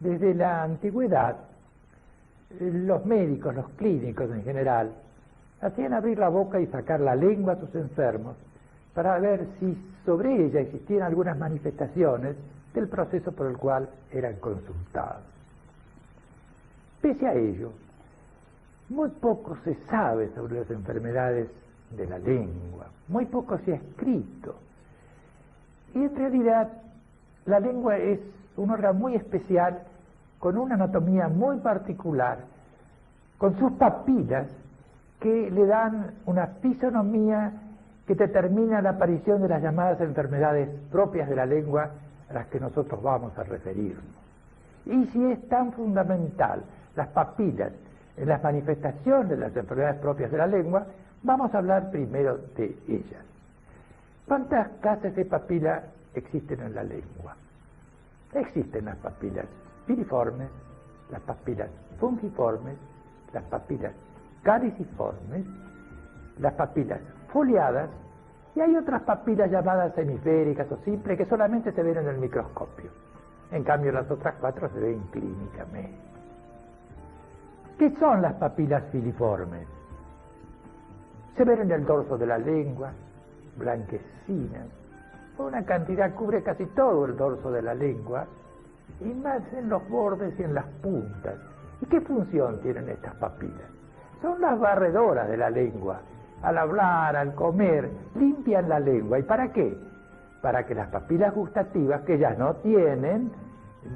Desde la antigüedad, los médicos, los clínicos en general, hacían abrir la boca y sacar la lengua a sus enfermos para ver si sobre ella existían algunas manifestaciones del proceso por el cual eran consultados. Pese a ello, muy poco se sabe sobre las enfermedades de la lengua, muy poco se ha escrito. Y en realidad la lengua es un órgano muy especial, con una anatomía muy particular, con sus papilas que le dan una fisonomía que determina la aparición de las llamadas enfermedades propias de la lengua a las que nosotros vamos a referirnos. Y si es tan fundamental las papilas en las manifestaciones de las enfermedades propias de la lengua, vamos a hablar primero de ellas. ¿Cuántas clases de papilas existen en la lengua? Existen las papilas piriformes, las papilas fungiformes, las papilas caliciformes, las papilas foliadas, y hay otras papilas llamadas hemisféricas o simples que solamente se ven en el microscopio. En cambio, las otras 4 se ven clínicamente. ¿Qué son las papilas filiformes? Se ven en el dorso de la lengua, blanquecinas, una cantidad cubre casi todo el dorso de la lengua, y más en los bordes y en las puntas. ¿Y qué función tienen estas papilas? Son las barredoras de la lengua. Al hablar, al comer, limpian la lengua. ¿Y para qué? Para que las papilas gustativas, que ya no tienen,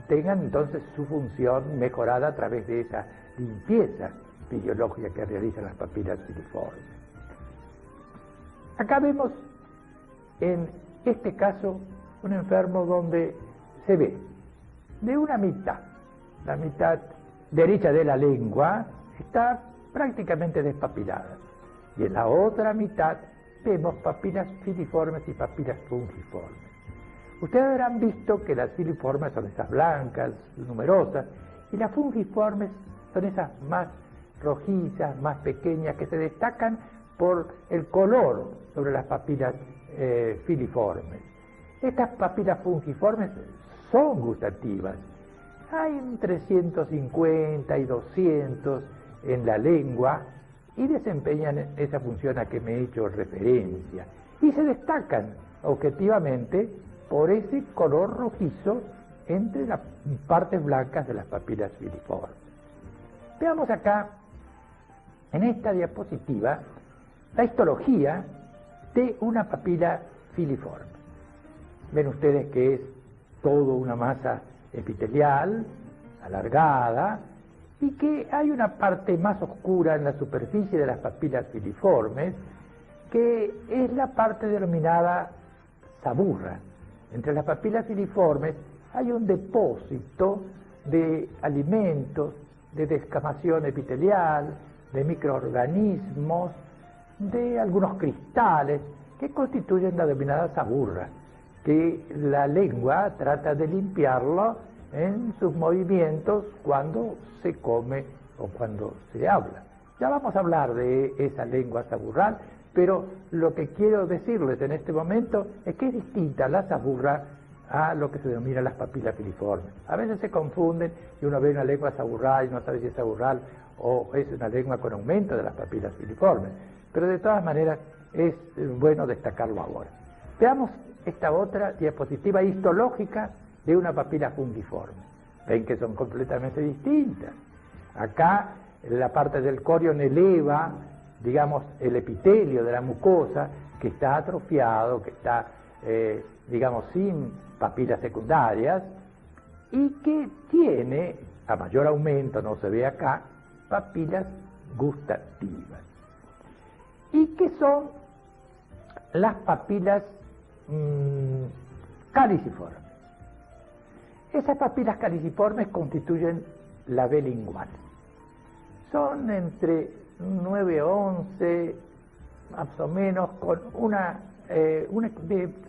tengan entonces su función mejorada a través de esa limpieza fisiológica que realizan las papilas filiformes. Acá vemos en este caso un enfermo donde se ve de una mitad, la mitad derecha de la lengua está prácticamente despapilada, y en la otra mitad vemos papilas filiformes y papilas fungiformes. Ustedes habrán visto que las filiformes son esas blancas, numerosas, y las fungiformes son esas más rojizas, más pequeñas, que se destacan por el color sobre las papilas filiformes. Estas papilas fungiformes son gustativas. Hay entre 150 y 200 en la lengua y desempeñan esa función a que me he hecho referencia. Y se destacan objetivamente por ese color rojizo entre las partes blancas de las papilas filiformes. Veamos acá, en esta diapositiva, la histología de una papila filiforme. Ven ustedes que es todo una masa epitelial, alargada, y que hay una parte más oscura en la superficie de las papilas filiformes, que es la parte denominada saburra. Entre las papilas filiformes hay un depósito de alimentos, de descamación epitelial, de microorganismos, de algunos cristales que constituyen la denominada saburra, que la lengua trata de limpiarlo en sus movimientos cuando se come o cuando se habla. Ya vamos a hablar de esa lengua saburral, pero lo que quiero decirles en este momento es que es distinta la saburra a lo que se denomina las papilas filiformes. A veces se confunden y uno ve una lengua saburral y no sabe si es saburral o es una lengua con aumento de las papilas filiformes, pero de todas maneras es bueno destacarlo ahora. Veamos esta otra diapositiva histológica de una papila fungiforme. Ven que son completamente distintas. Acá la parte del corion eleva, digamos, el epitelio de la mucosa, que está atrofiado, que está, digamos, sin papilas secundarias, y que tiene, a mayor aumento, no se ve acá, papilas gustativas. ¿Y qué son las papilas caliciformes? Esas papilas caliciformes constituyen la B lingual. Son entre 9 o 11, más o menos, con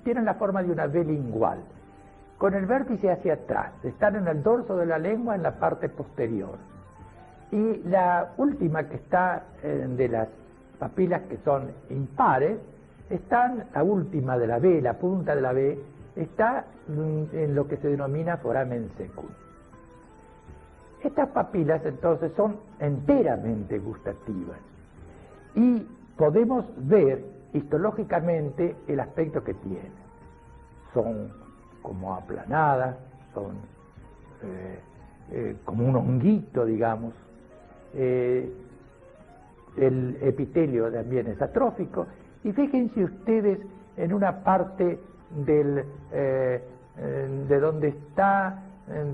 tienen la forma de una B lingual, con el vértice hacia atrás. Están en el dorso de la lengua, en la parte posterior. Y la última que está de las papilas que son impares, están, la última de la B, la punta de la B, está en lo que se denomina foramen secum. Estas papilas entonces son enteramente gustativas y podemos ver histológicamente el aspecto que tienen. Son como aplanadas, son como un honguito, digamos. El epitelio también es atrófico, y fíjense ustedes en una parte de donde está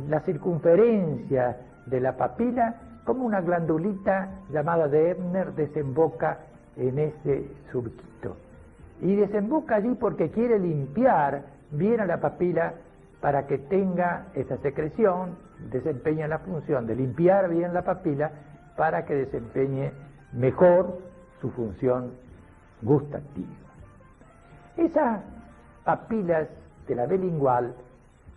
la circunferencia de la papila, como una glandulita llamada de Ebner desemboca en ese surquito. Y desemboca allí porque quiere limpiar bien a la papila para que tenga esa secreción, desempeña la función de limpiar bien la papila para que desempeñe mejor su función gustativa. Esas papilas de la B lingual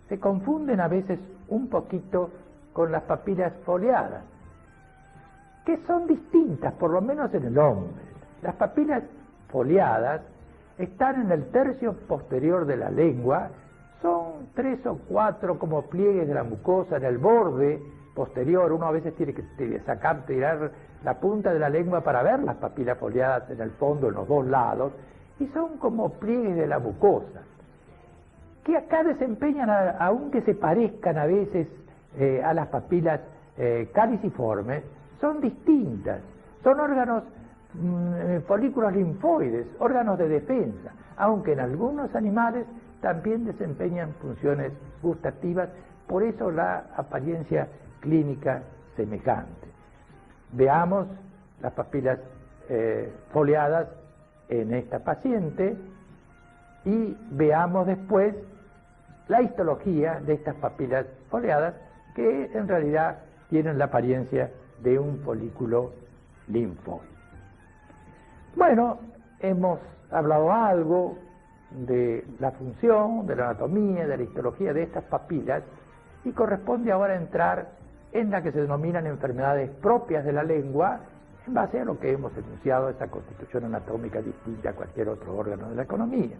se confunden a veces un poquito con las papilas foliadas, que son distintas, por lo menos en el hombre. Las papilas foliadas están en el tercio posterior de la lengua, son 3 o 4 como pliegues de la mucosa en el borde posterior. Uno a veces tiene que tirar la punta de la lengua para ver las papilas foliadas en el fondo, en los dos lados, y son como pliegues de la mucosa, que acá desempeñan, aunque se parezcan a veces a las papilas caliciformes, son distintas, son órganos, folículos linfoides, órganos de defensa, aunque en algunos animales también desempeñan funciones gustativas, por eso la apariencia clínica semejante. Veamos las papilas foliadas en esta paciente y veamos después la histología de estas papilas foliadas, que en realidad tienen la apariencia de un folículo linfoide. Bueno, hemos hablado algo de la función, de la anatomía, de la histología de estas papilas, y corresponde ahora entrar en la que se denominan enfermedades propias de la lengua, en base a lo que hemos enunciado, esa constitución anatómica distinta a cualquier otro órgano de la economía.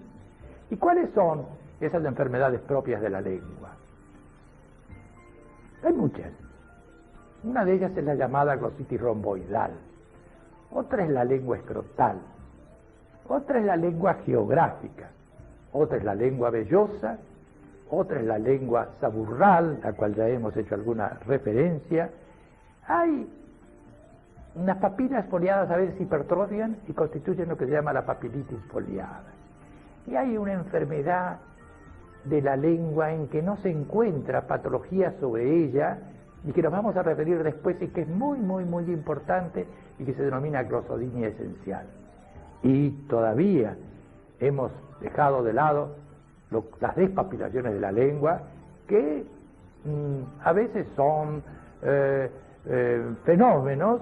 ¿Y cuáles son esas enfermedades propias de la lengua? Hay muchas. Una de ellas es la llamada glositis romboidal, otra es la lengua escrotal, otra es la lengua geográfica, otra es la lengua vellosa, otra es la lengua saburral, a la cual ya hemos hecho alguna referencia. Hay unas papilas foliadas a veces hipertrofian y constituyen lo que se llama la papilitis foliada. Y hay una enfermedad de la lengua en que no se encuentra patología sobre ella y que nos vamos a referir después y que es muy, muy, muy importante y que se denomina glosodinia esencial. Y todavía hemos dejado de lado las despapilaciones de la lengua, que a veces son fenómenos,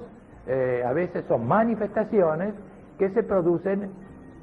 a veces son manifestaciones que se producen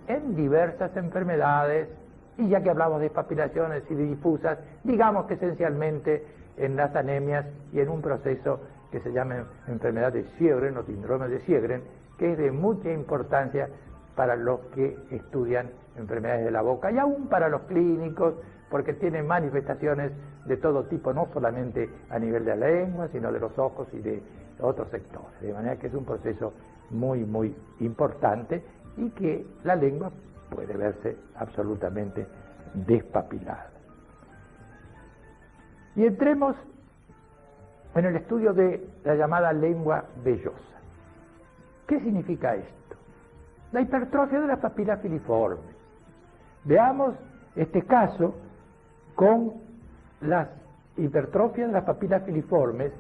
en diversas enfermedades, y ya que hablamos de despapilaciones y de difusas, digamos que esencialmente en las anemias y en un proceso que se llama enfermedad de Sjögren o síndrome de Sjögren, que es de mucha importancia para los que estudian enfermedades de la boca y aún para los clínicos, porque tienen manifestaciones de todo tipo, no solamente a nivel de la lengua, sino de los ojos y de otros sectores. De manera que es un proceso muy, muy importante y que la lengua puede verse absolutamente despapilada. Y entremos en el estudio de la llamada lengua vellosa. ¿Qué significa esto? La hipertrofia de las papilas filiformes. Veamos este caso con las hipertrofias de las papilas filiformes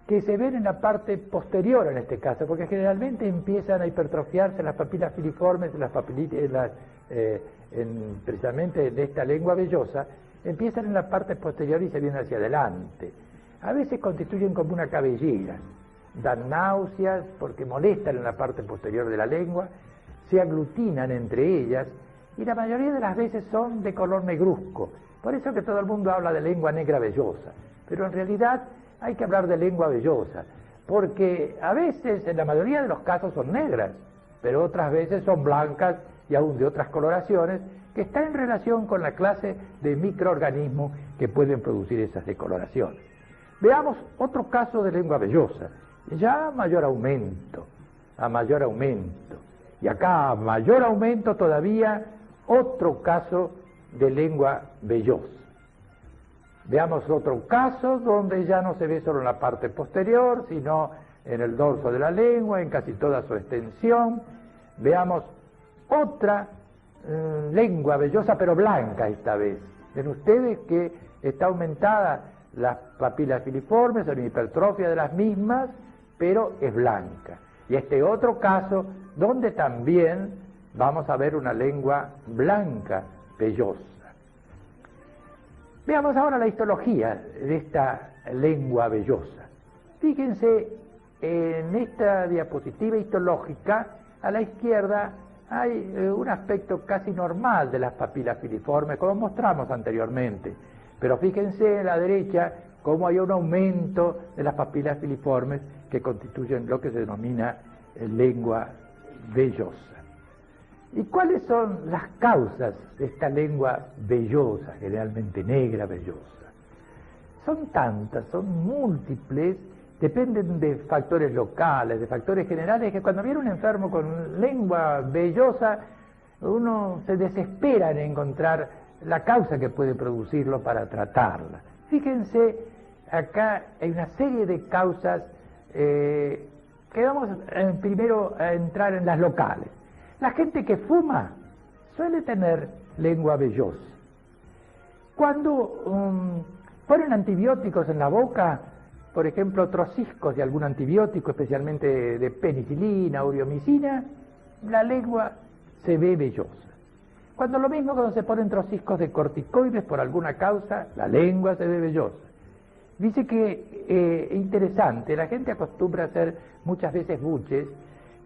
que se ven en la parte posterior en este caso, porque generalmente empiezan a hipertrofiarse las papilas filiformes, precisamente en esta lengua vellosa, empiezan en la parte posterior y se vienen hacia adelante. A veces constituyen como una cabellera, dan náuseas porque molestan en la parte posterior de la lengua, se aglutinan entre ellas y la mayoría de las veces son de color negruzco. Por eso que todo el mundo habla de lengua negra vellosa, pero en realidad hay que hablar de lengua vellosa, porque a veces, en la mayoría de los casos, son negras, pero otras veces son blancas y aún de otras coloraciones, que está en relación con la clase de microorganismos que pueden producir esas decoloraciones. Veamos otro caso de lengua vellosa, ya a mayor aumento, y acá a mayor aumento todavía otro caso de lengua vellosa. Veamos otro caso donde ya no se ve solo en la parte posterior, sino en el dorso de la lengua, en casi toda su extensión. Veamos otra lengua vellosa, pero blanca esta vez. Ven ustedes que está aumentada las papilas filiformes, la hipertrofia de las mismas, pero es blanca. Y este otro caso donde también vamos a ver una lengua blanca, vellosa. Veamos ahora la histología de esta lengua vellosa. Fíjense, en esta diapositiva histológica, a la izquierda hay un aspecto casi normal de las papilas filiformes, como mostramos anteriormente. Pero fíjense en la derecha cómo hay un aumento de las papilas filiformes que constituyen lo que se denomina lengua vellosa. ¿Y cuáles son las causas de esta lengua vellosa, generalmente negra vellosa? Son tantas, son múltiples, dependen de factores locales, de factores generales, que cuando viene un enfermo con lengua vellosa, uno se desespera en encontrar la causa que puede producirlo para tratarla. Fíjense, acá hay una serie de causas que vamos primero a entrar en las locales. La gente que fuma suele tener lengua vellosa. Cuando ponen antibióticos en la boca, por ejemplo, trociscos de algún antibiótico, especialmente de penicilina, uriomicina, la lengua se ve vellosa. Cuando lo mismo cuando se ponen trociscos de corticoides por alguna causa, la lengua se ve vellosa. Dice que, interesante, la gente acostumbra a hacer muchas veces buches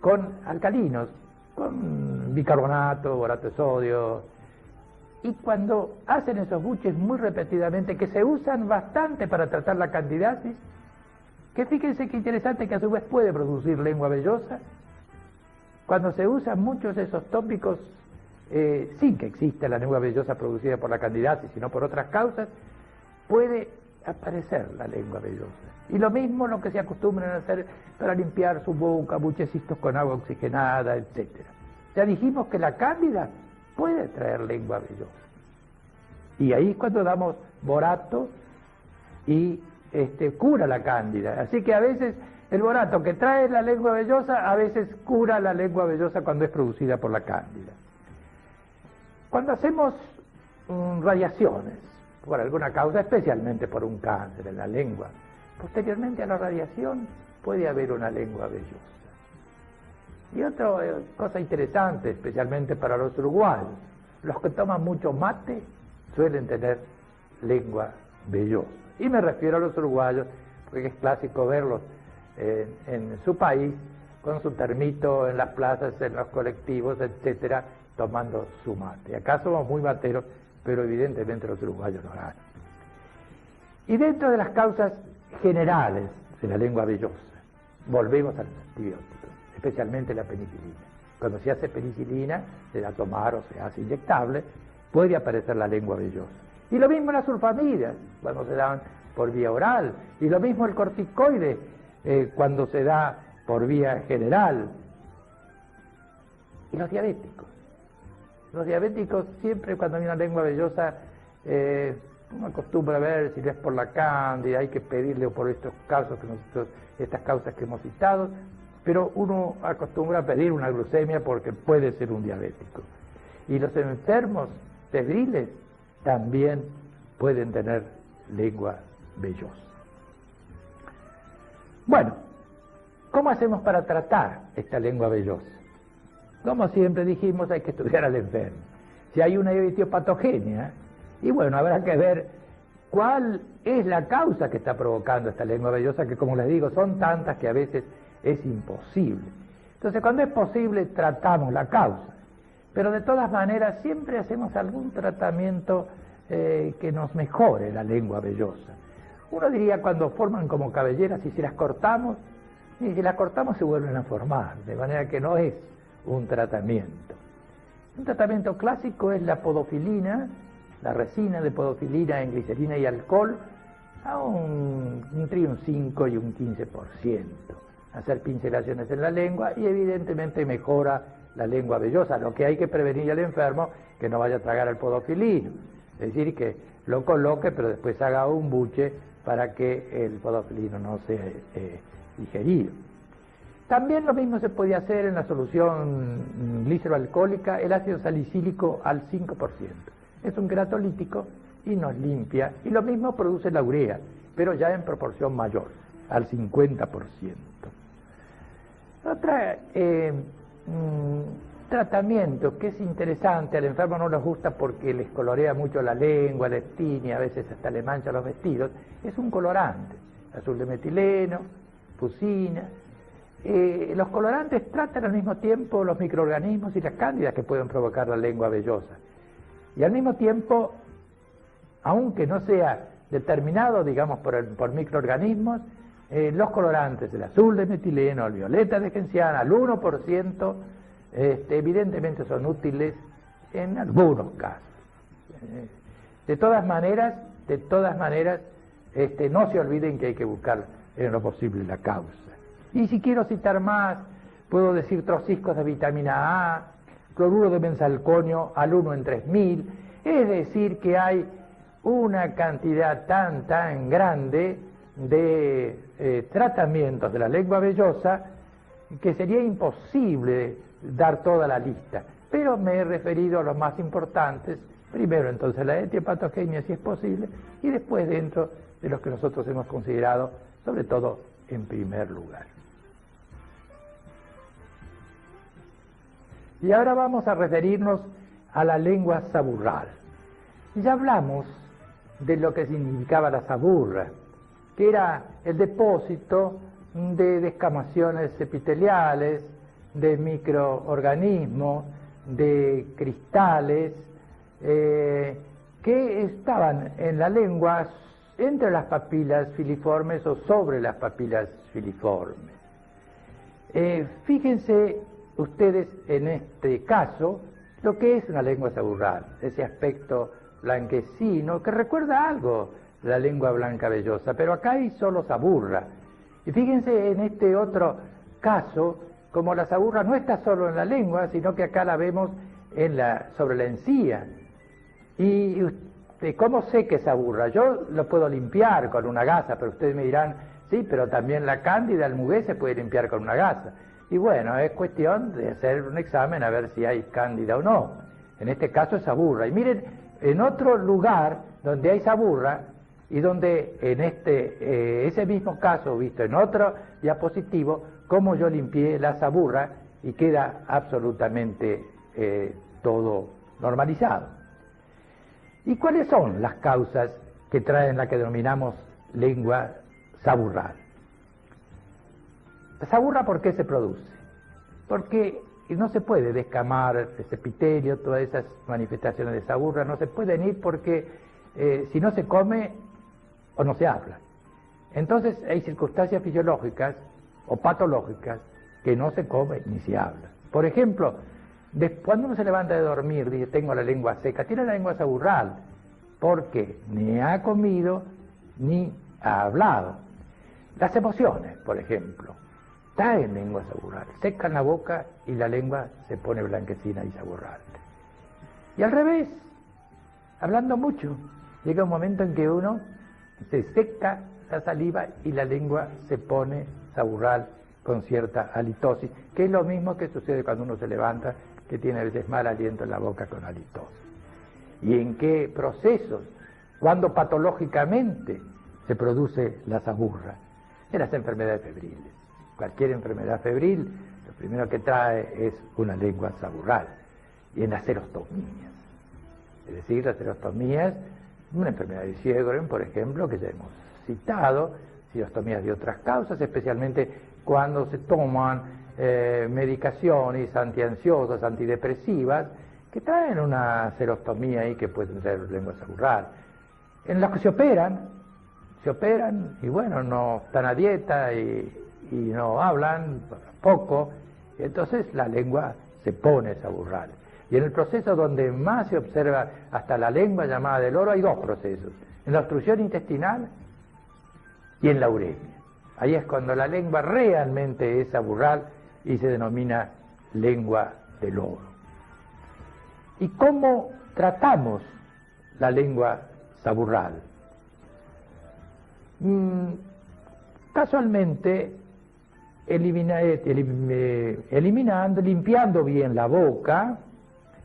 con alcalinos, con bicarbonato, borato de sodio, y cuando hacen esos buches muy repetidamente, que se usan bastante para tratar la candidiasis, que fíjense qué interesante que a su vez puede producir lengua vellosa, cuando se usan muchos de esos tópicos sin que exista la lengua vellosa producida por la candidiasis, sino por otras causas, puede aparecer la lengua vellosa. Y lo mismo lo que se acostumbran a hacer para limpiar su boca, buchecitos con agua oxigenada, etc. Ya dijimos que la cándida puede traer lengua vellosa. Y ahí es cuando damos borato y cura la cándida. Así que a veces el borato que trae la lengua vellosa, a veces cura la lengua vellosa cuando es producida por la cándida. Cuando hacemos radiaciones, por alguna causa, especialmente por un cáncer en la lengua, posteriormente a la radiación puede haber una lengua vellosa. Y otra cosa interesante, especialmente para los uruguayos, los que toman mucho mate suelen tener lengua vellosa. Y me refiero a los uruguayos, porque es clásico verlos en su país, con su termito en las plazas, en los colectivos, etcétera, tomando su mate. Acá somos muy materos, pero evidentemente los uruguayos no ganan. Y dentro de las causas generales de la lengua vellosa, volvemos a los antibióticos, especialmente la penicilina. Cuando se hace penicilina, se da a tomar o se hace inyectable, puede aparecer la lengua vellosa. Y lo mismo las sulfamidas, cuando se dan por vía oral, y lo mismo el corticoide, cuando se da por vía general. Y los diabéticos. Los diabéticos siempre cuando hay una lengua vellosa, uno acostumbra a ver si no es por la cándida, hay que pedirle o por estos casos, estas causas que hemos citado, pero uno acostumbra a pedir una glucemia porque puede ser un diabético. Y los enfermos febriles también pueden tener lengua vellosa. Bueno, ¿cómo hacemos para tratar esta lengua vellosa? Como siempre dijimos, hay que estudiar al enfermo. Si hay una etiopatogenia, y bueno, habrá que ver cuál es la causa que está provocando esta lengua vellosa, que como les digo, son tantas que a veces es imposible. Entonces, cuando es posible, tratamos la causa. Pero de todas maneras, siempre hacemos algún tratamiento que nos mejore la lengua vellosa. Uno diría cuando forman como cabelleras, y si las cortamos se vuelven a formar, de manera que no es un tratamiento. Un tratamiento clásico es la podofilina, la resina de podofilina en glicerina y alcohol, entre un 5 y un 15%. Hacer pincelaciones en la lengua y evidentemente mejora la lengua vellosa. Lo que hay que prevenir al enfermo que no vaya a tragar el podofilino, es decir, que lo coloque pero después haga un buche para que el podofilino no sea digerido. También lo mismo se puede hacer en la solución gliceroalcohólica, el ácido salicílico al 5%. Es un queratolítico y nos limpia, y lo mismo produce la urea, pero ya en proporción mayor, al 50%. Otro tratamiento que es interesante, al enfermo no les gusta porque les colorea mucho la lengua, les tiñe, a veces hasta le mancha los vestidos, es un colorante, azul de metileno, fucina. Los colorantes tratan al mismo tiempo los microorganismos y las cándidas que pueden provocar la lengua vellosa. Y al mismo tiempo, aunque no sea determinado, digamos, por microorganismos, los colorantes, el azul de metileno, el violeta de genciana, al 1%, evidentemente son útiles en algunos casos. De todas maneras, no se olviden que hay que buscar en lo posible la causa. Y si quiero citar más, puedo decir trociscos de vitamina A, cloruro de benzalconio al 1 en 3000, es decir, que hay una cantidad tan grande de tratamientos de la lengua vellosa que sería imposible dar toda la lista, pero me he referido a los más importantes, primero entonces la etiopatogenia si es posible, y después dentro de los que nosotros hemos considerado, sobre todo en primer lugar. Y ahora vamos a referirnos a la lengua saburral. Ya hablamos de lo que significaba la saburra, que era el depósito de descamaciones epiteliales, de microorganismos, de cristales, que estaban en la lengua entre las papilas filiformes o sobre las papilas filiformes. Fíjense ustedes en este caso lo que es una lengua saburral, ese aspecto blanquecino que recuerda algo de la lengua blanca vellosa, pero acá hay solo saburra. Y fíjense en este otro caso, como la saburra no está solo en la lengua, sino que acá la vemos sobre la encía. Y ¿cómo sé que es saburra? Yo lo puedo limpiar con una gasa, pero ustedes me dirán, sí, pero también la cándida, el mugué se puede limpiar con una gasa. Y bueno, es cuestión de hacer un examen a ver si hay cándida o no. En este caso es saburra. Y miren, en otro lugar donde hay saburra, y donde en ese mismo caso, visto en otro diapositivo, cómo yo limpié la saburra y queda absolutamente todo normalizado. ¿Y cuáles son las causas que traen la que denominamos lengua saburral? La saburra, ¿por qué se produce? Porque no se puede descamar ese epitelio, todas esas manifestaciones de saburra, no se pueden ir porque si no se come o no se habla. Entonces hay circunstancias fisiológicas o patológicas que no se come ni se habla. Por ejemplo, cuando uno se levanta de dormir, dice, tengo la lengua seca, tiene la lengua saburral, porque ni ha comido ni ha hablado. Las emociones, por ejemplo, traen lengua saburral, secan la boca y la lengua se pone blanquecina y saburrante. Y al revés, hablando mucho, llega un momento en que uno se seca la saliva y la lengua se pone saburral con cierta halitosis, que es lo mismo que sucede cuando uno se levanta, que tiene a veces mal aliento en la boca con halitosis. ¿Y en qué procesos? ¿Cuándo patológicamente se produce la saburra? En las enfermedades febriles. Cualquier enfermedad febril, lo primero que trae es una lengua saburral. Y en las serostomías. Es decir, las serostomías, una enfermedad de Sjögren, por ejemplo, que ya hemos citado, serostomías de otras causas, especialmente cuando se toman medicaciones antiansiosas, antidepresivas, que traen una serostomía y que pueden ser lengua saburral. En los que se operan y bueno, no están a dieta y no hablan poco, entonces la lengua se pone saburral. Y en el proceso donde más se observa hasta la lengua llamada del oro hay dos procesos. En la obstrucción intestinal y en la uremia. Ahí es cuando la lengua realmente es aburral y se denomina lengua del oro. ¿Y cómo tratamos la lengua saburral? Casualmente, eliminando, limpiando bien la boca,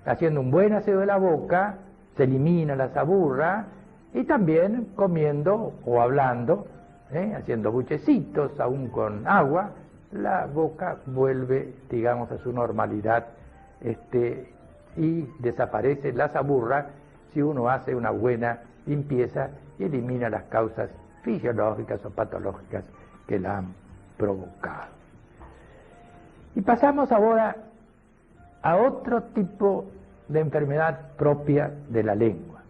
haciendo un buen aseo de la boca, se elimina la saburra, y también comiendo o hablando, haciendo buchecitos, aún con agua, la boca vuelve, digamos, a su normalidad, y desaparece la saburra si uno hace una buena limpieza y elimina las causas fisiológicas o patológicas que la han provocado. Y pasamos ahora a otro tipo de enfermedad propia de la lengua,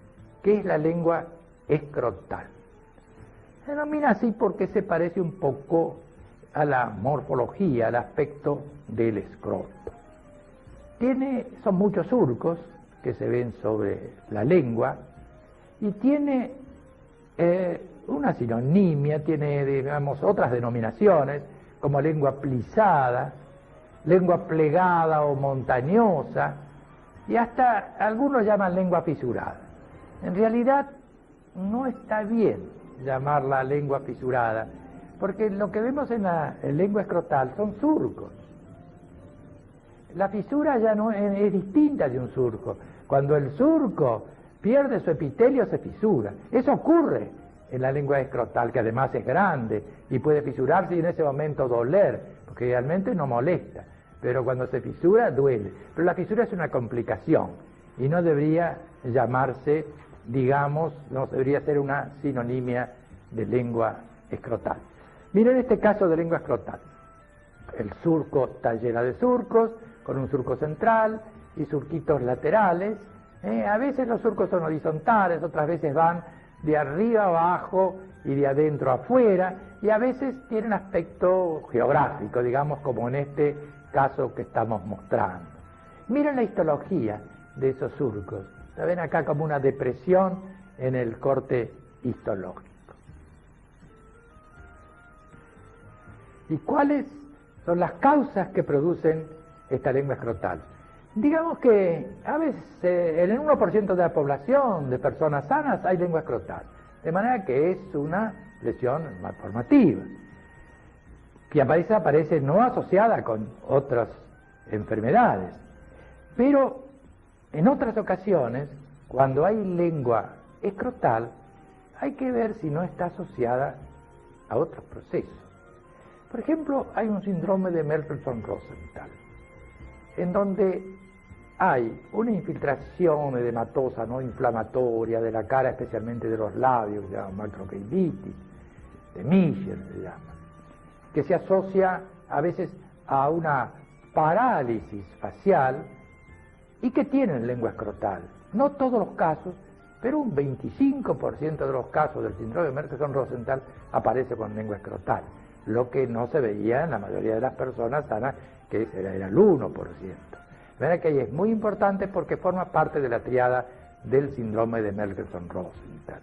que es la lengua escrotal. Se denomina así porque se parece un poco a la morfología, al aspecto del escroto. Son muchos surcos que se ven sobre la lengua y tiene una sinonimia, tiene, digamos, otras denominaciones como lengua plisada, lengua plegada o montañosa, y hasta algunos llaman lengua fisurada. En realidad no está bien llamarla lengua fisurada, porque lo que vemos en la lengua escrotal son surcos. La fisura ya no es distinta de un surco. Cuando el surco pierde su epitelio, se fisura. Eso ocurre en la lengua escrotal, que además es grande y puede fisurarse y en ese momento doler, porque realmente no molesta, pero cuando se fisura duele. Pero la fisura es una complicación y no debería llamarse, digamos, no debería ser una sinonimia de lengua escrotal. Miren este caso de lengua escrotal. El surco está lleno de surcos, con un surco central y surquitos laterales. A veces los surcos son horizontales, otras veces van de arriba a abajo y de adentro a afuera, y a veces tienen aspecto geográfico, digamos, como en este caso que estamos mostrando. Miren la histología de esos surcos. ¿La ven acá como una depresión en el corte histológico? ¿Y cuáles son las causas que producen esta lengua escrotal? Digamos que a veces en el 1% de la población de personas sanas hay lengua escrotal, de manera que es una lesión malformativa, que aparece no asociada con otras enfermedades, pero en otras ocasiones, cuando hay lengua escrotal, hay que ver si no está asociada a otros procesos. Por ejemplo, hay un síndrome de Merkelson-Rosenthal, en donde hay una infiltración edematosa no inflamatoria de la cara, especialmente de los labios, que se llama macroqueiditis, de Michel se llama, que se asocia a veces a una parálisis facial y que tienen lengua escrotal. No todos los casos, pero un 25% de los casos del síndrome de Merkelson-Rosenthal aparece con lengua escrotal, lo que no se veía en la mayoría de las personas sanas, que era el 1%. Verá que ahí es muy importante porque forma parte de la triada del síndrome de Merkelson-Rosenthal.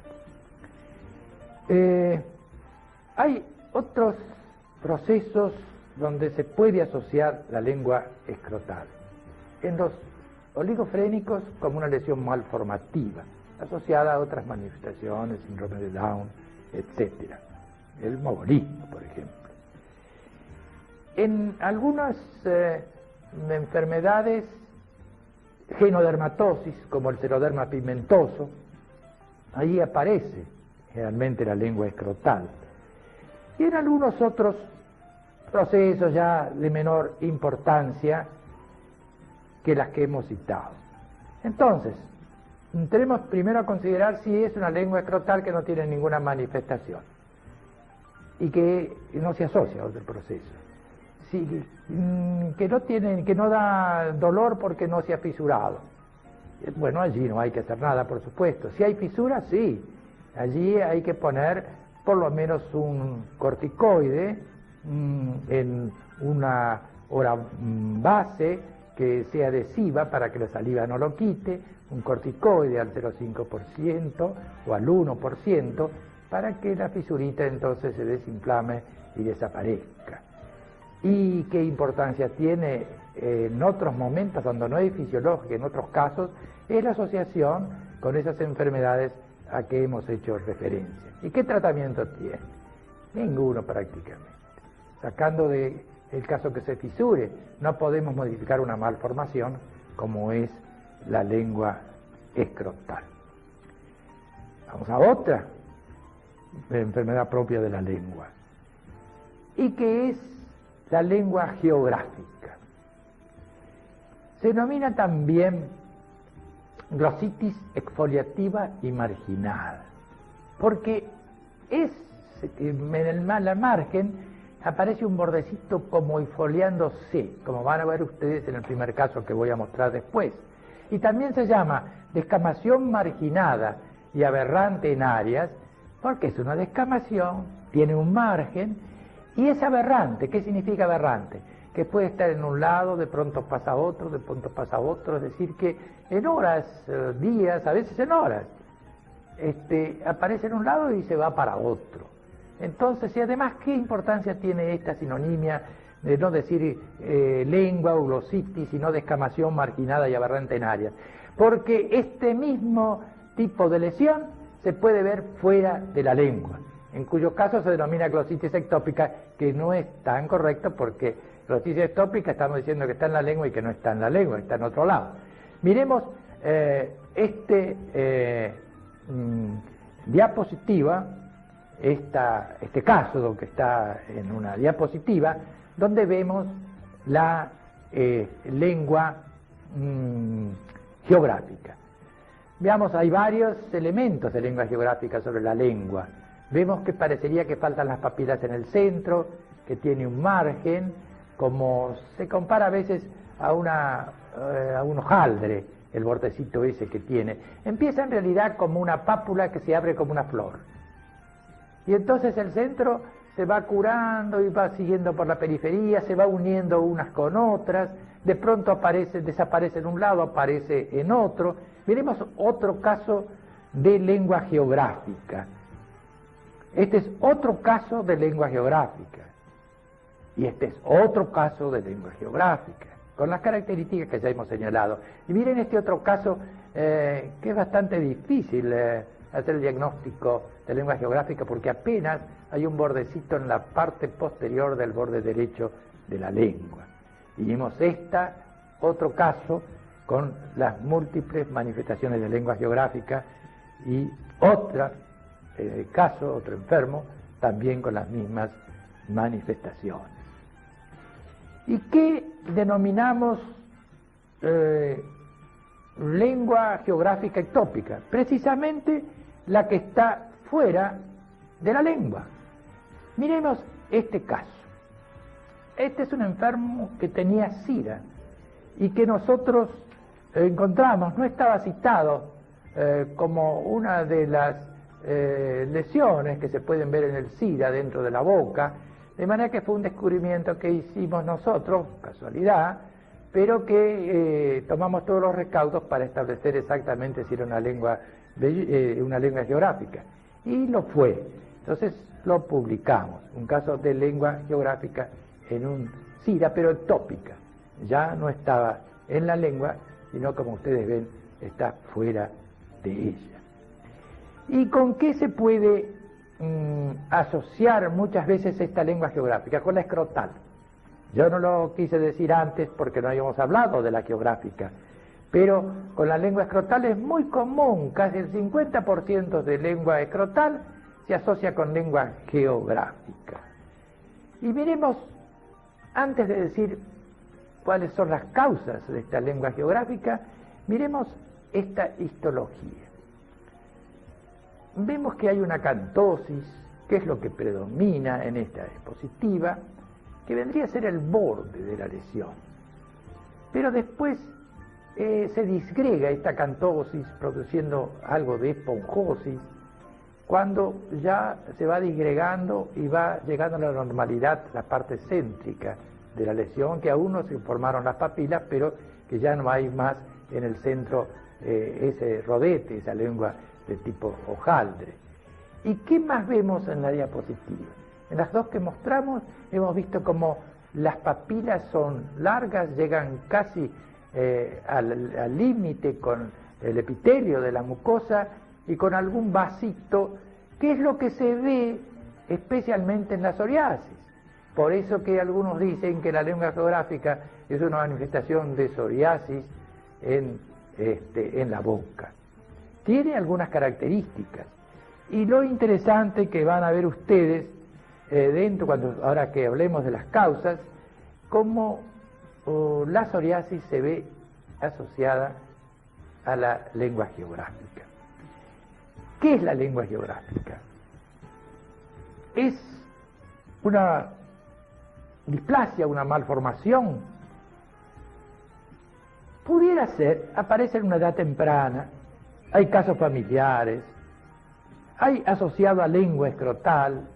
Hay otros procesos donde se puede asociar la lengua escrotal. En los oligofrénicos como una lesión malformativa, asociada a otras manifestaciones, síndrome de Down, etc. El mogolismo, por ejemplo. En algunas enfermedades, genodermatosis, como el xeroderma pigmentoso, ahí aparece generalmente la lengua escrotal. Y en algunos otros procesos ya de menor importancia que las que hemos citado. Entonces, tenemos primero a considerar si es una lengua escrotal que no tiene ninguna manifestación y que no se asocia a otro proceso. Que no da dolor porque no se ha fisurado. Bueno, allí no hay que hacer nada, por supuesto. Si hay fisura, sí. Allí hay que poner por lo menos un corticoide en una hora base que sea adhesiva para que la saliva no lo quite, un corticoide al 0,5% o al 1%, para que la fisurita entonces se desinflame y desaparezca. ¿Y qué importancia tiene en otros momentos, cuando no es fisiológica, en otros casos, es la asociación con esas enfermedades a que hemos hecho referencia? ¿Y qué tratamiento tiene? Ninguno prácticamente. Sacando de el caso que se fisure, no podemos modificar una malformación como es la lengua escrotal. Vamos a otra enfermedad propia de la lengua, y que es la lengua geográfica. Se denomina también glositis exfoliativa y marginal, porque en la margen aparece un bordecito como exfoliándose, como van a ver ustedes en el primer caso que voy a mostrar después. Y también se llama descamación marginada y aberrante en áreas, porque es una descamación, tiene un margen, y es aberrante. ¿Qué significa aberrante? Que puede estar en un lado, de pronto pasa a otro, de pronto pasa a otro, es decir, que en horas, días, a veces en horas, aparece en un lado y se va para otro. Entonces, y además, ¿qué importancia tiene esta sinonimia de no decir lengua o glositis, sino descamación marginada y aberrante en áreas? Porque este mismo tipo de lesión se puede ver fuera de la lengua, en cuyo caso se denomina glositis ectópica, que no es tan correcto, porque glositis ectópica estamos diciendo que está en la lengua y que no está en la lengua, está en otro lado. Miremos diapositiva, este caso que está en una diapositiva, donde vemos la lengua geográfica. Veamos, hay varios elementos de lengua geográfica sobre la lengua. Vemos que parecería que faltan las papilas en el centro, que tiene un margen, como se compara a veces a un hojaldre, el bordecito ese que tiene. Empieza en realidad como una pápula que se abre como una flor. Y entonces el centro se va curando y va siguiendo por la periferia, se va uniendo unas con otras, de pronto desaparece en un lado, aparece en otro. Miremos otro caso de lengua geográfica. Este es otro caso de lengua geográfica. Y este es otro caso de lengua geográfica, con las características que ya hemos señalado. Y miren este otro caso, que es bastante difícil hacer el diagnóstico de lengua geográfica, porque apenas hay un bordecito en la parte posterior del borde derecho de la lengua. Y vimos otro caso con las múltiples manifestaciones de lengua geográfica, y otro caso, otro enfermo, también con las mismas manifestaciones. ¿Y qué denominamos lengua geográfica ectópica? Precisamente la que está fuera de la lengua. Miremos este caso. Este es un enfermo que tenía sida y que nosotros encontramos, no estaba citado como una de las lesiones que se pueden ver en el SIDA dentro de la boca, de manera que fue un descubrimiento que hicimos nosotros, casualidad, pero que tomamos todos los recaudos para establecer exactamente si era una lengua geográfica, y lo fue. Entonces lo publicamos, un caso de lengua geográfica en un SIDA, pero ectópica, ya no estaba en la lengua, sino, como ustedes ven, está fuera de ella. ¿Y con qué se puede asociar muchas veces esta lengua geográfica? Con la escrotal. Yo no lo quise decir antes porque no habíamos hablado de la geográfica, pero con la lengua escrotal es muy común, casi el 50% de lengua escrotal se asocia con lengua geográfica. Y miremos, antes de decir cuáles son las causas de esta lengua geográfica, miremos esta histología. Vemos que hay una cantosis, que es lo que predomina en esta diapositiva, que vendría a ser el borde de la lesión. Pero después se disgrega esta cantosis produciendo algo de esponjosis, cuando ya se va disgregando y va llegando a la normalidad la parte céntrica de la lesión, que aún no se formaron las papilas, pero que ya no hay más en el centro ese rodete, esa lengua de tipo hojaldre. ¿Y qué más vemos en la diapositiva? En las dos que mostramos hemos visto como las papilas son largas, llegan casi al límite con el epitelio de la mucosa y con algún vasito, que es lo que se ve especialmente en la psoriasis. Por eso que algunos dicen que la lengua geográfica es una manifestación de psoriasis en la boca. Tiene algunas características. Y lo interesante que van a ver ustedes, ahora que hablemos de las causas, cómo la psoriasis se ve asociada a la lengua geográfica. ¿Qué es la lengua geográfica? Es una displasia, una malformación. Pudiera ser, aparece en una edad temprana, hay casos familiares, hay asociado a lengua escrotal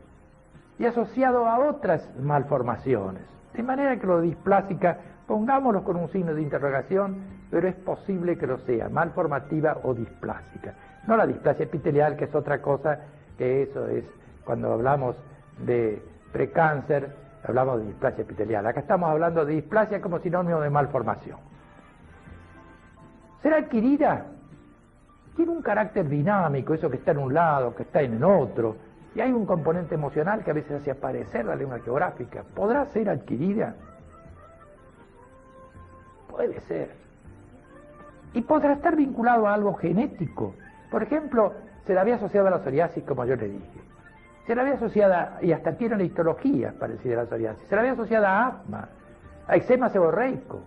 y asociado a otras malformaciones. De manera que lo displásica, pongámoslo con un signo de interrogación, pero es posible que lo sea, malformativa o displásica. No la displasia epitelial, que es otra cosa, que eso es, cuando hablamos de precáncer, hablamos de displasia epitelial. Acá estamos hablando de displasia como sinónimo de malformación. ¿Será adquirida? Tiene un carácter dinámico, eso que está en un lado, que está en otro, y hay un componente emocional que a veces hace aparecer la lengua geográfica. ¿Podrá ser adquirida? Puede ser. Y podrá estar vinculado a algo genético. Por ejemplo, se la había asociado a la psoriasis, como yo le dije. Se la había asociada, y hasta tiene una histología parecida a la psoriasis, se la había asociada a asma, a eczema seborreico.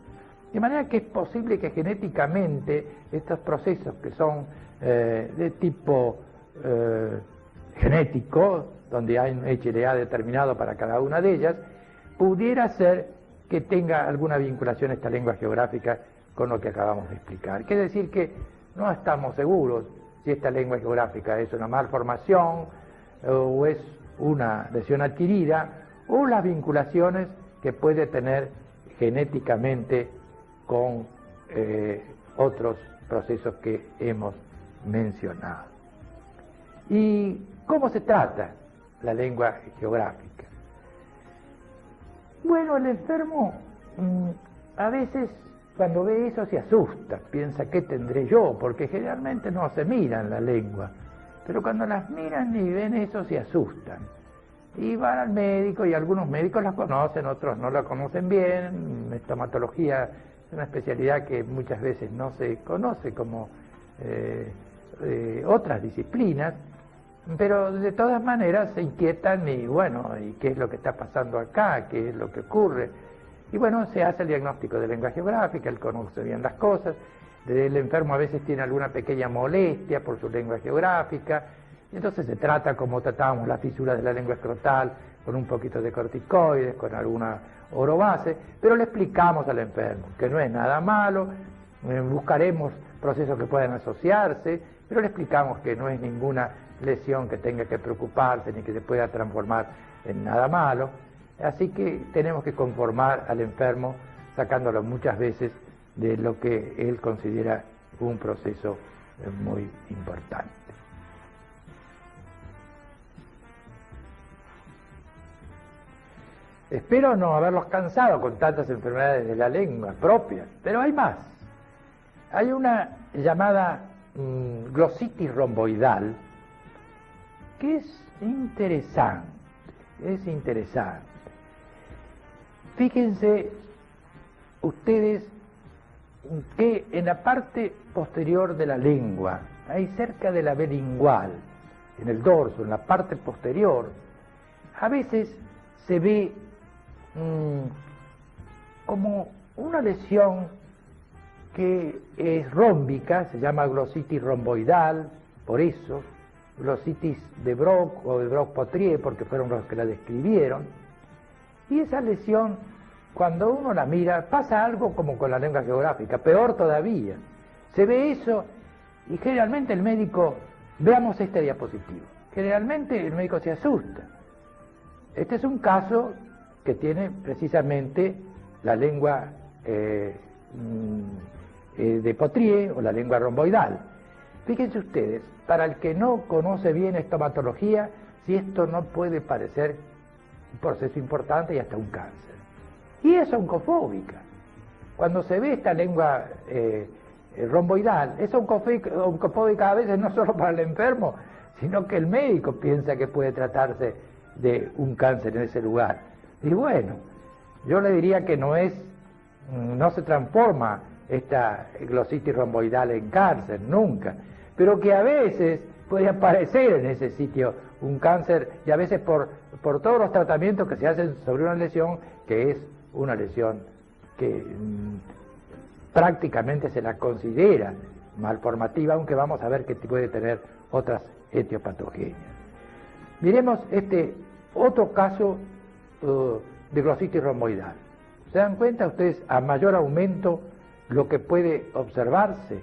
De manera que es posible que genéticamente estos procesos que son de tipo genético, donde hay un HLA determinado para cada una de ellas, pudiera ser que tenga alguna vinculación esta lengua geográfica con lo que acabamos de explicar. Quiere decir que no estamos seguros si esta lengua geográfica es una malformación o es una lesión adquirida, o las vinculaciones que puede tener genéticamente con otros procesos que hemos mencionado. ¿Y cómo se trata la lengua geográfica? Bueno, el enfermo a veces cuando ve eso se asusta, piensa ¿qué tendré yo? Porque generalmente no se miran la lengua, pero cuando las miran y ven eso se asustan. Y van al médico, y algunos médicos la conocen, otros no la conocen bien. Estomatología es una especialidad que muchas veces no se conoce como otras disciplinas, pero de todas maneras se inquietan y bueno, ¿y qué es lo que está pasando acá? ¿Qué es lo que ocurre? Y bueno, se hace el diagnóstico de lengua geográfica, él conoce bien las cosas, el enfermo a veces tiene alguna pequeña molestia por su lengua geográfica, y entonces se trata como tratábamos la fisura de la lengua escrotal, con un poquito de corticoides, con alguna orobase, pero le explicamos al enfermo que no es nada malo, buscaremos procesos que puedan asociarse, pero le explicamos que no es ninguna lesión que tenga que preocuparse ni que se pueda transformar en nada malo. Así que tenemos que conformar al enfermo sacándolo muchas veces de lo que él considera un proceso muy importante. Espero no haberlos cansado con tantas enfermedades de la lengua propias, pero hay más. Hay una llamada glositis romboidal que es interesante, Fíjense ustedes que en la parte posterior de la lengua, ahí cerca de la vena lingual, en el dorso, en la parte posterior, a veces se ve como una lesión que es rómbica, se llama glositis romboidal, por eso, glositis de Brock o de Brock-Potrier, porque fueron los que la describieron. Y esa lesión, cuando uno la mira, pasa algo como con la lengua geográfica, peor todavía. Se ve eso y generalmente el médico, veamos este diapositivo, generalmente el médico se asusta. Este es un caso que tiene precisamente la lengua de Potrier o la lengua romboidal. Fíjense ustedes, para el que no conoce bien estomatología, si esto no puede parecer un proceso importante y hasta un cáncer. Y es oncofóbica. Cuando se ve esta lengua romboidal, es oncofóbica a veces no solo para el enfermo, sino que el médico piensa que puede tratarse de un cáncer en ese lugar. Y bueno, yo le diría que no se transforma esta glositis romboidal en cáncer, nunca, pero que a veces puede aparecer en ese sitio un cáncer, y a veces por todos los tratamientos que se hacen sobre una lesión, que es una lesión que prácticamente se la considera malformativa, aunque vamos a ver que puede tener otras etiopatogenias. Miremos este otro caso de glositis romboidal. ¿Se dan cuenta ustedes a mayor aumento lo que puede observarse?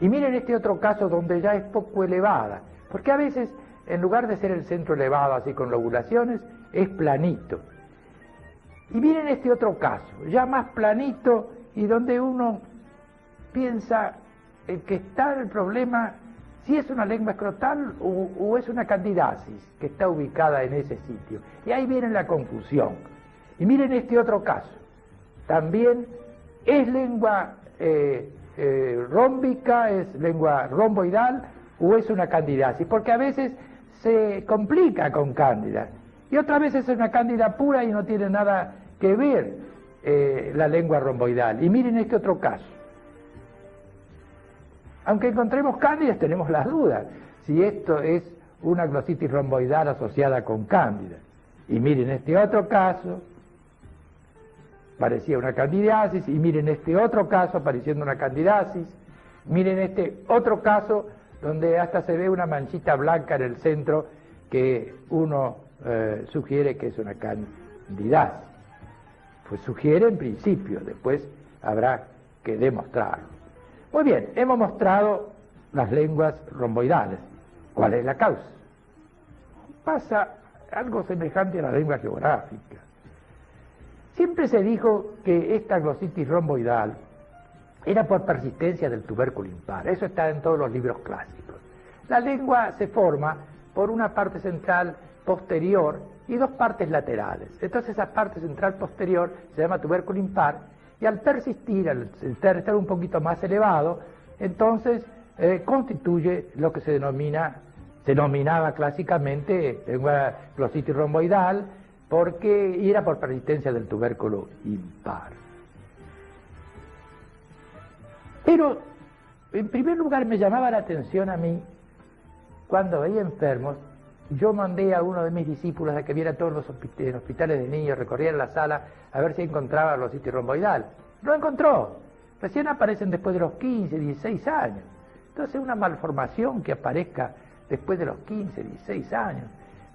Y miren este otro caso donde ya es poco elevada, porque a veces en lugar de ser el centro elevado así con lobulaciones, es planito. Y miren este otro caso, ya más planito y donde uno piensa que está el problema, si es una lengua escrotal o es una candidasis que está ubicada en ese sitio. Y ahí viene la confusión. Y miren este otro caso, también es lengua rómbica, es lengua romboidal o es una candidasis, porque a veces se complica con cándida y otras veces es una cándida pura y no tiene nada que ver la lengua romboidal. Y miren este otro caso. Aunque encontremos cándidas, tenemos las dudas si esto es una glositis romboidal asociada con cándida. Y miren este otro caso, parecía una candidiasis, y miren este otro caso pareciendo una candidiasis, miren este otro caso donde hasta se ve una manchita blanca en el centro que uno sugiere que es una candidiasis. Pues sugiere en principio, después habrá que demostrarlo. Muy bien, hemos mostrado las lenguas romboidales. ¿Cuál es la causa? Pasa algo semejante a la lengua geográfica. Siempre se dijo que esta glositis romboidal era por persistencia del tubérculo impar. Eso está en todos los libros clásicos. La lengua se forma por una parte central posterior y dos partes laterales. Entonces esa parte central posterior se llama tubérculo impar, y al persistir, al estar un poquito más elevado, entonces constituye lo que se denominaba clásicamente lengua glositis romboidal, porque era por persistencia del tubérculo impar. Pero, en primer lugar, me llamaba la atención a mí, cuando veía enfermos, yo mandé a uno de mis discípulos a que viera todos los hospitales de niños, recorriera la sala a ver si encontraba glositis romboidal. No encontró. Recién aparecen después de los 15, 16 años. Entonces una malformación que aparezca después de los 15, 16 años.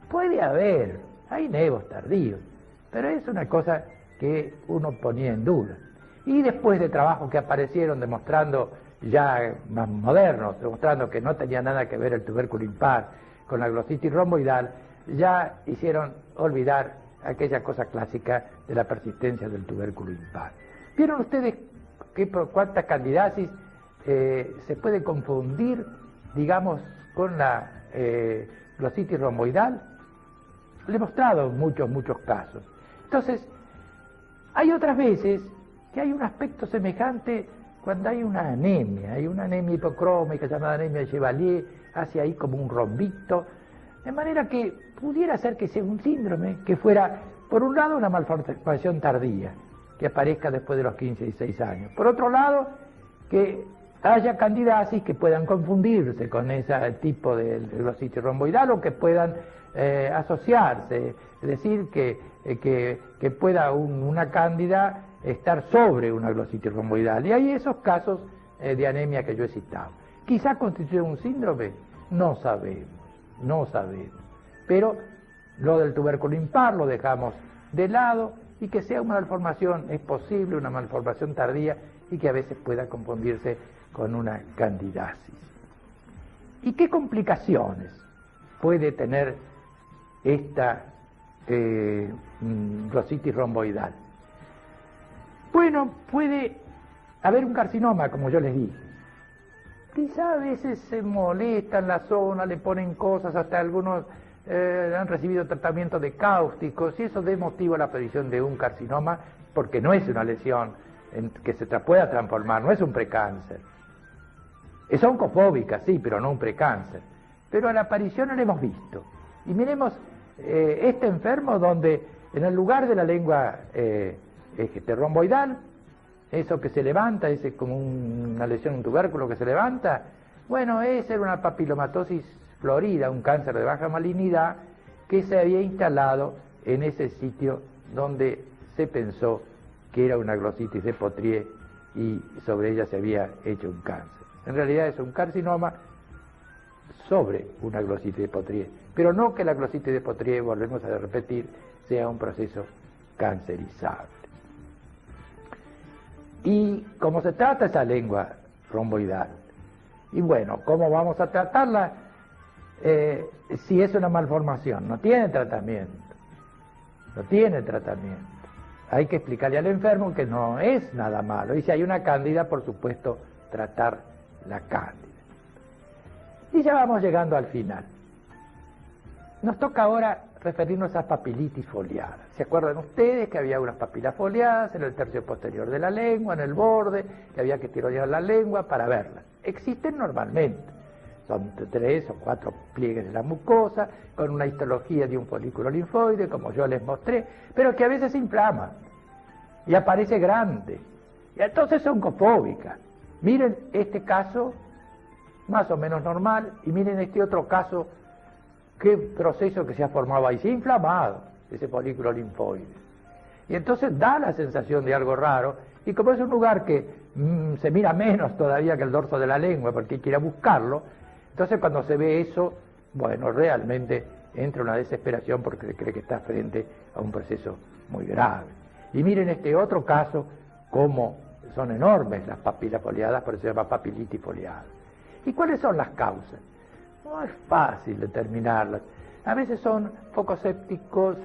Puede haber, hay nevos tardíos, pero es una cosa que uno ponía en duda. Y después de trabajos que aparecieron demostrando ya más modernos, demostrando que no tenía nada que ver el tubérculo impar con la glositis romboidal, ya hicieron olvidar aquella cosa clásica de la persistencia del tubérculo impar. ¿Vieron ustedes cuántas candidiasis se puede confundir, digamos, con la glositis romboidal? Le he mostrado muchos casos. Entonces, hay otras veces que hay un aspecto semejante cuando hay una anemia hipocrómica llamada anemia de Chevalier, hace ahí como un rombito, de manera que pudiera ser que sea un síndrome que fuera, por un lado, una malformación tardía, que aparezca después de los 15 y 16 años. Por otro lado, que haya candidiasis que puedan confundirse con ese tipo de glositis romboidal o que puedan asociarse, es decir, que pueda una cándida estar sobre una glositis romboidal. Y hay esos casos de anemia que yo he citado. ¿Quizá constituye un síndrome? No sabemos. Pero lo del tubérculo impar lo dejamos de lado, y que sea una malformación, es posible, una malformación tardía, y que a veces pueda confundirse con una candidiasis. ¿Y qué complicaciones puede tener esta glositis romboidal? Bueno, puede haber un carcinoma, como yo les dije. quizá a veces se molestan la zona, le ponen cosas, hasta algunos han recibido tratamiento de cáusticos, y eso da motivo a la aparición de un carcinoma, porque no es una lesión que se pueda transformar, no es un precáncer. Es oncofóbica, sí, pero no un precáncer. Pero a la aparición no la hemos visto. Y miremos este enfermo donde en el lugar de la lengua romboidal, eso que se levanta, ese como una lesión, un tubérculo que se levanta, bueno, esa era una papilomatosis florida, un cáncer de baja malignidad que se había instalado en ese sitio donde se pensó que era una glositis de Potrier y sobre ella se había hecho un cáncer. En realidad es un carcinoma sobre una glositis de Potrier, pero no que la glositis de Potrier, volvemos a repetir, sea un proceso cancerizable. Y como se trata esa lengua romboidal, y bueno, ¿cómo vamos a tratarla? Si es una malformación, no tiene tratamiento, no tiene tratamiento. Hay que explicarle al enfermo que no es nada malo, y si hay una cándida, por supuesto, tratar la cándida. Y ya vamos llegando al final. Nos toca ahora referirnos a papilitis foliada. ¿Se acuerdan ustedes que había unas papilas foliadas en el tercio posterior de la lengua, en el borde, que había que tironear la lengua para verlas? Existen normalmente. Son 3 o 4 pliegues de la mucosa, con una histología de un folículo linfoide, como yo les mostré, pero que a veces se inflama y aparece grande. Y entonces son oncofóbicas. Miren este caso, más o menos normal, y miren este otro caso, qué proceso que se ha formado ahí, se ha inflamado ese folículo linfoide. Y entonces da la sensación de algo raro, y como es un lugar que se mira menos todavía que el dorso de la lengua, porque hay que ir a buscarlo, entonces cuando se ve eso, bueno, realmente entra una desesperación porque se cree que está frente a un proceso muy grave. Y miren este otro caso, cómo son enormes las papilas foliadas, por eso se llama papilitis foliada. ¿Y cuáles son las causas? No es fácil determinarlas. A veces son focos sépticos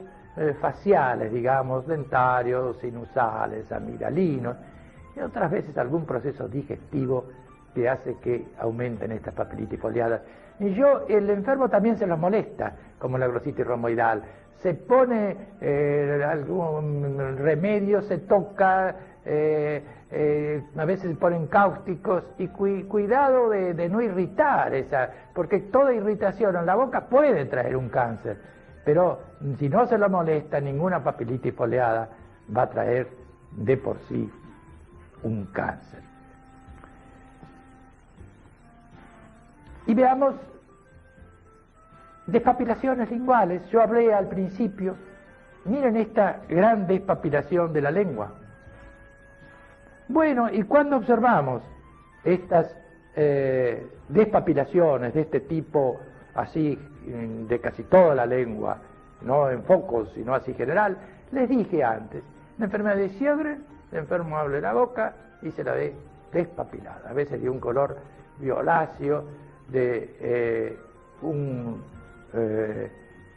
faciales, digamos, dentarios, sinusales, amigdalinos, y otras veces algún proceso digestivo que hace que aumenten estas papilitis foliadas. Y el enfermo también se los molesta, como la glositis romboidal. Se pone algún remedio, se toca, a veces se ponen cáusticos, y cuidado de no irritar porque toda irritación en la boca puede traer un cáncer, pero si no se lo molesta, ninguna papilitis foliada va a traer de por sí un cáncer. Y veamos despapilaciones linguales. Yo hablé al principio, miren esta gran despapilación de la lengua. Bueno, ¿y cuándo observamos estas despapilaciones de este tipo, así, de casi toda la lengua, no en focos, sino así general? Les dije antes, la enfermedad de Sjögren, el enfermo abre la boca y se la ve despapilada, a veces de un color violáceo, de un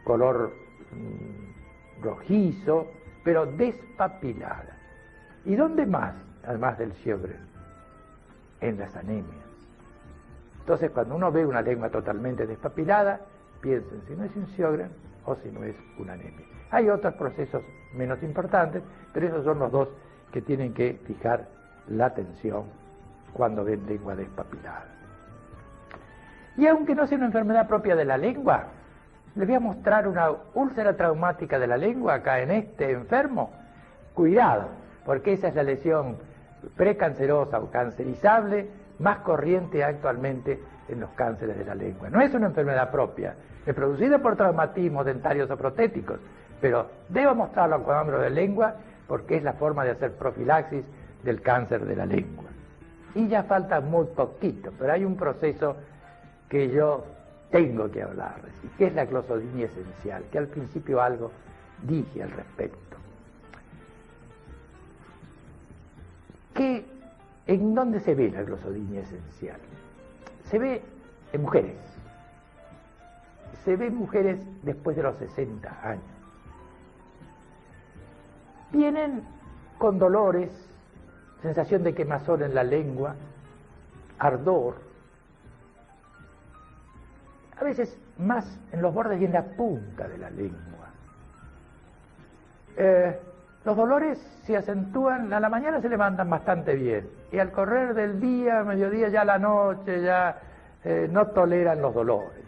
color rojizo, pero despapilada. ¿Y dónde más, además del Sjögren? En las anemias. Entonces, cuando uno ve una lengua totalmente despapilada, piensen si no es un Sjögren o si no es una anemia. Hay otros procesos menos importantes, pero esos son los dos que tienen que fijar la atención cuando ven lengua despapilada. Y aunque no sea una enfermedad propia de la lengua, les voy a mostrar una úlcera traumática de la lengua acá en este enfermo. Cuidado, porque esa es la lesión precancerosa o cancerizable más corriente actualmente en los cánceres de la lengua. No es una enfermedad propia, es producida por traumatismos dentarios o protéticos, pero debo mostrarlo a cuadro de lengua porque es la forma de hacer profilaxis del cáncer de la lengua. Y ya falta muy poquito, pero hay un proceso que yo tengo que hablarles, y que es la glosodinia esencial, que al principio algo dije al respecto. ¿En dónde se ve la glosodinia esencial? Se ve en mujeres. Se ve en mujeres después de los 60 años. Vienen con dolores, sensación de quemazón en la lengua, ardor, a veces más en los bordes y en la punta de la lengua. Los dolores se acentúan, a la mañana se levantan bastante bien, y al correr del día, mediodía, ya a la noche, ya no toleran los dolores.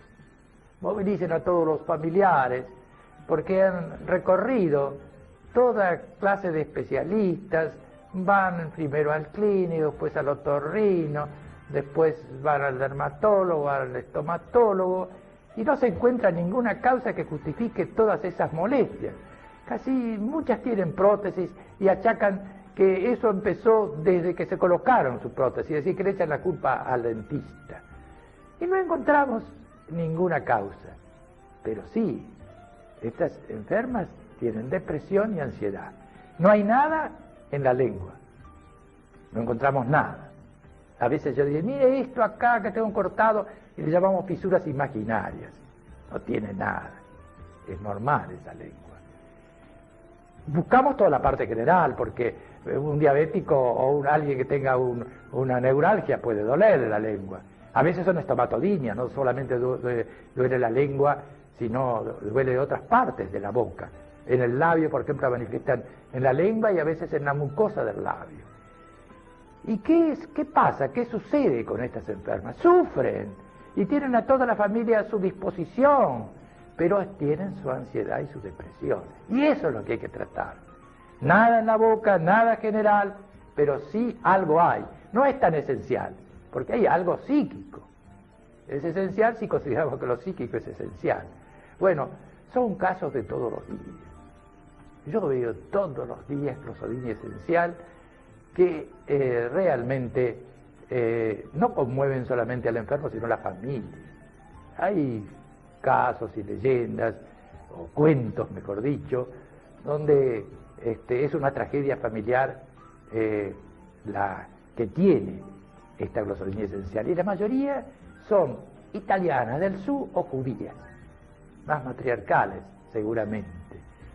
Movilicen a todos los familiares, porque han recorrido toda clase de especialistas, van primero al clínico, después al otorrino, después van al dermatólogo, al estomatólogo, y no se encuentra ninguna causa que justifique todas esas molestias. Casi muchas tienen prótesis y achacan que eso empezó desde que se colocaron su prótesis, es decir, que le echan la culpa al dentista. Y no encontramos ninguna causa, pero sí, estas enfermas tienen depresión y ansiedad. No hay nada en la lengua, no encontramos nada. A veces yo digo, mire esto acá que tengo cortado, y le llamamos fisuras imaginarias. No tiene nada, es normal esa lengua. Buscamos toda la parte general, porque un diabético o alguien que tenga una neuralgia puede doler de la lengua. A veces son estomatodinia, no solamente duele la lengua, sino duele de otras partes de la boca. En el labio, por ejemplo, manifiestan en la lengua y a veces en la mucosa del labio. ¿Y qué pasa? ¿Qué sucede con estas enfermas? Sufren y tienen a toda la familia a su disposición, pero tienen su ansiedad y su depresión. Y eso es lo que hay que tratar. Nada en la boca, nada general, pero sí algo hay. No es tan esencial, porque hay algo psíquico. Es esencial si consideramos que lo psíquico es esencial. Bueno, son casos de todos los días. Yo veo todos los días clozodinia esencial que realmente no conmueven solamente al enfermo, sino a la familia. Hay casos y leyendas, o cuentos, mejor dicho, donde es una tragedia familiar la que tiene esta clozodinia esencial. Y la mayoría son italianas del sur o judías, más matriarcales seguramente.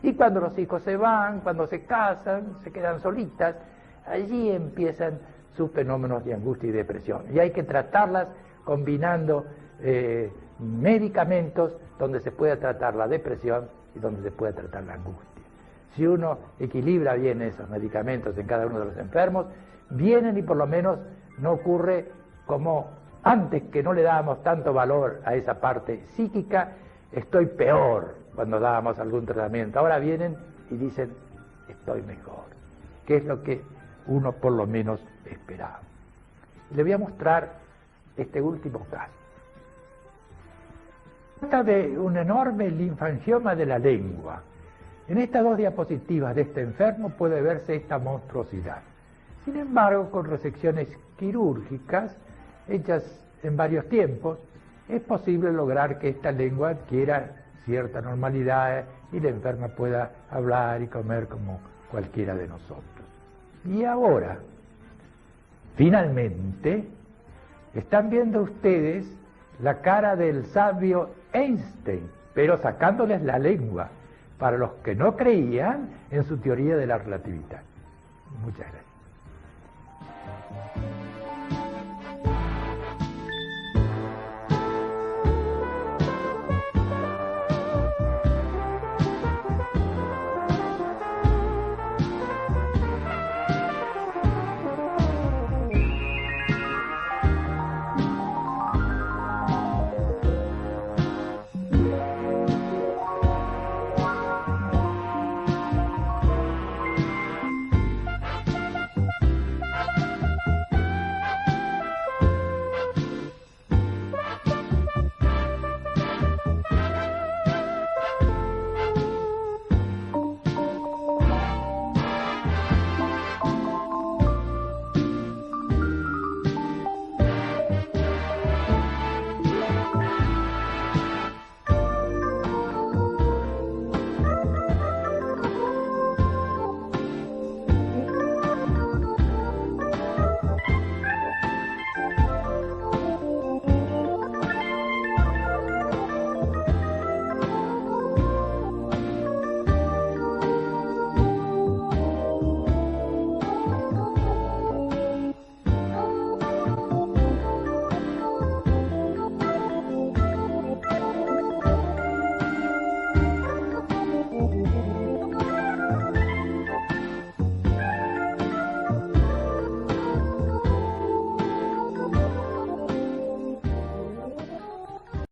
Y cuando los hijos se van, cuando se casan, se quedan solitas, allí empiezan sus fenómenos de angustia y depresión. Y hay que tratarlas combinando medicamentos donde se pueda tratar la depresión y donde se pueda tratar la angustia. Si uno equilibra bien esos medicamentos en cada uno de los enfermos, vienen y por lo menos no ocurre como antes, que no le dábamos tanto valor a esa parte psíquica, estoy peor cuando dábamos algún tratamiento. Ahora vienen y dicen, estoy mejor, que es lo que uno por lo menos esperaba. Le voy a mostrar este último caso. Trata de un enorme linfangioma de la lengua. En estas dos diapositivas de este enfermo puede verse esta monstruosidad. Sin embargo, con resecciones quirúrgicas hechas en varios tiempos, es posible lograr que esta lengua adquiera cierta normalidad y la enferma pueda hablar y comer como cualquiera de nosotros. Y ahora, finalmente, están viendo ustedes la cara del sabio Einstein, pero sacándoles la lengua, para los que no creían en su teoría de la relatividad. Muchas gracias.